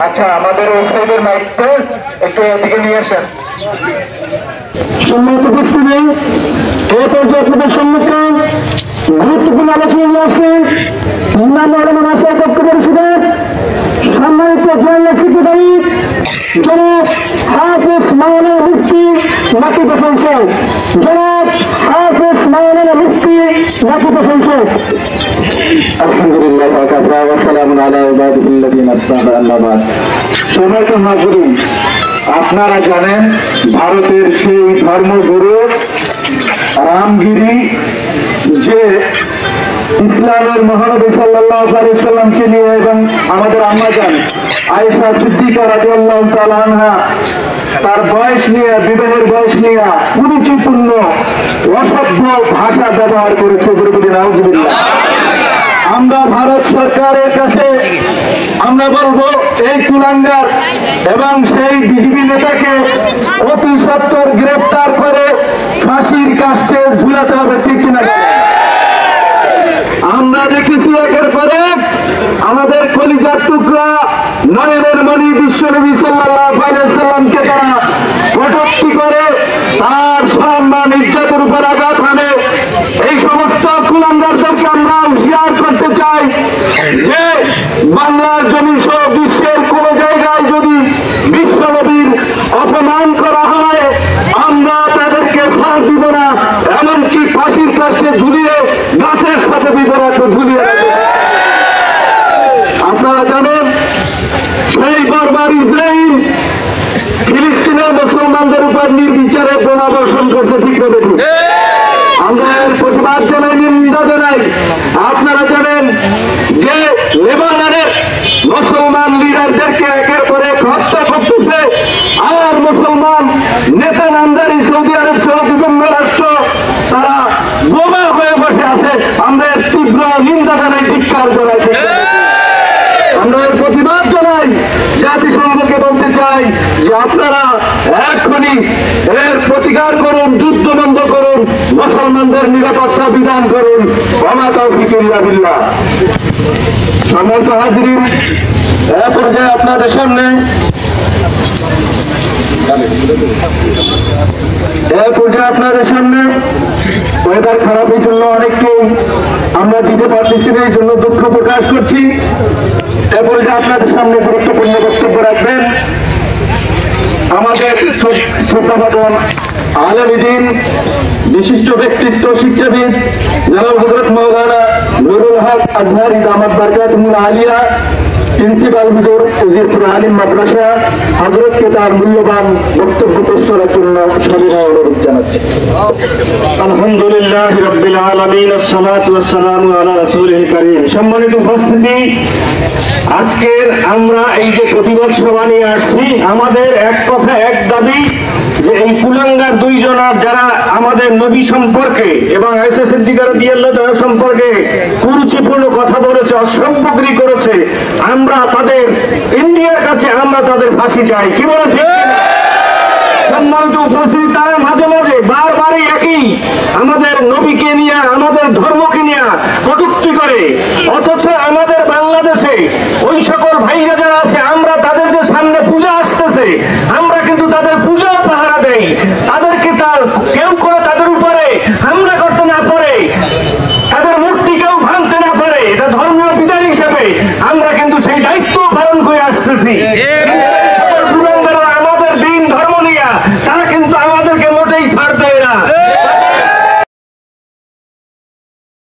আচ্ছা, আমাদের ওই সাইডের মাইকটা একটু এদিকে নিয়ে আসেন। সম্মানিত উপস্থিতি, এই পর্যায়ে আপনাদের সম্মুখে গুরুত্বপূর্ণ আলোচনা নিয়ে আসছে ইমাম ওলামা মাশায়েখ ঐক্য পরিষদের সম্মানিত জেনারেল সেক্রেটারি জনাব হাফেজ মাওলানা মুফতি নাকিব হোসেন শেখ। জনাব হাফেজ মাওলানা মুফতি নাকিব হোসেন শেখ। আলহামদুলিল্লাহ ওয়া কাফা ওয়া সালামুন আলা ইবাদিল্লাযিনা আসতাফা, আম্মা বাদ। সম্মানিত হাজিরিন, আপনারা জানেন ভারতের সেই ধর্মগুরু রামগিরি যে ইসলামের মহানবী সাল্লাল্লাহু আলাইহি সাল্লামকে নিয়ে এবং আমাদের আম্মাজান আয়েশা সিদ্দিকা রাদিয়াল্লাহু তাআলা আনহা তার বয়স নিয়ে, বিবাহের বয়স নিয়ে কুরুচিপূর্ণ অসভ্য ভাষা ব্যবহার করেছে। নাউজুবিল্লাহ। আমরা ভারত সরকারের কাছে আমরা বলবো, এই কুলাঙ্গার এবং সেই বিজেপি নেতাকে অতি সত্বর গ্রেফতার করে ফাঁসির কাস্টে ঝুলাতে হবে, ঠিক কিনা? আমরা দেখেছি একের পরে আমাদের কলিজার টুকরা নয়নের মণি বিশ্বনবী সাল্লাল্লাহু আলাইহি সাল্লামকে তারা কটূক্তি করে তার সম্মান ইজ্জতের উপর আঘাত হানে। এই সমস্ত কুলাঙ্গারদেরকে আমরা হুঁশিয়ার করতে চাই যে বাংলার জমি সহ বিশ্বের কোন জায়গায় যদি বিশ্বনবীর অপমান করা হয়, আমরা তাদেরকে ছাড় দিব না, এমনকি ফাঁসির কাছে ঝুলিয়ে গাছের সাথে বিবরাকে ঝুলিয়ে রাখবে। আপনারা জানেন সেই বারবার ইসরায়েল ফিলিস্তিনের মুসলমানদের উপর নির্বিচারে বোমা বর্ষণ করতে, ঠিক হবে। আমরা এর প্রতিবাদ জানাই, নিন্দা জানাই। আপনারা জানেন যে লেবাননের মুসলমান লিডারদেরকে একের পর এক হত্যা করতেছে, আর মুসলমান নেতা নামদারি সৌদি আরব সহ বিভিন্ন রাষ্ট্র তারা বোমা হয়ে বসে আছে। আমরা এর তীব্র নিন্দা জানাই, ধিক্কার জানাই। আমরা এর প্রতিবাদ জানাই, জাতিসংঘকে বলতে চাই যে আপনারা এখনই এর প্রতিকার করুন, যুদ্ধ বন্ধ করুন, মুসলমানদের নিরাপত্তা বিধান করুন। ওয়া তাওফীক ইল্লা বিল্লাহ। সম্মানিত হাজিরিন, এ পর্যায়ে আপনাদের সামনে ওয়েদার খারাপের জন্য অনেককে আমরা দিতে পারতেছি না, এই জন্য দুঃখ প্রকাশ করছি। এ পর্যায়ে আপনাদের সামনে গুরুত্বপূর্ণ বক্তব্য রাখবেন আমাদের শ্রদ্ধাভাজন আলেমে দ্বীন, বিশিষ্ট ব্যক্তিত্ব, শিক্ষাবিদ জনাব হযরত মাওলানা নুরুল হক আজহারী দামাত বারকাতুহুল আলিয়া, প্রিন্সিপাল হুজুর উজিরপুর আলিম মাদ্রাসা, হযরতকে তার মূল্যবান বক্তব্য পেশ করার জন্য সবিনয় অনুরোধ জানাচ্ছি। আলহামদুলিল্লাহি রাব্বিল আলামিন, আসসালাতু ওয়াসসালামু আলা রাসূলিল কারীম। সম্মানিত উপস্থিতি, আজকের আমরা এই যে প্রতিবাদ সভা নিয়ে আসছি, আমাদের এক কথা এক দাবি যে এই কুলাঙ্গার দুইজনার যারা আমাদের নবী সম্পর্কে এবং আয়েশা সিদ্দিকা রাদিয়াল্লাহু তাআলা সম্পর্কে কুরুচিপূর্ণ কথা বলেছে, অসভ্যগিরি করেছে, আমরা তাদের ইন্ডিয়ার কাছে আমরা তাদের ফাঁসি চাই। কি বলে? ঠিক কিনা? সম্মানিত উপস্থিতি, তারা মাঝে মাঝে বারবারই একই আমাদের নবীকে নিয়ে, আমাদের ধর্মকে নিয়ে কটূক্তি করে, অথচ আমাদের বাংলাদেশে ওই সকল ভাইরা যারা আছে, আমরা তাদের যে সামনে পূজা আসতেছে, আমরা কিন্তু তাদের পূজা পাহারা দেই, তাদেরকে তার কেউ করে তাদের উপরে হামলা করতে না পারে, তাদের মূর্তি কেউ ভাঙতে না পারে, এটা ধর্মীয় বিধান হিসেবে আমরা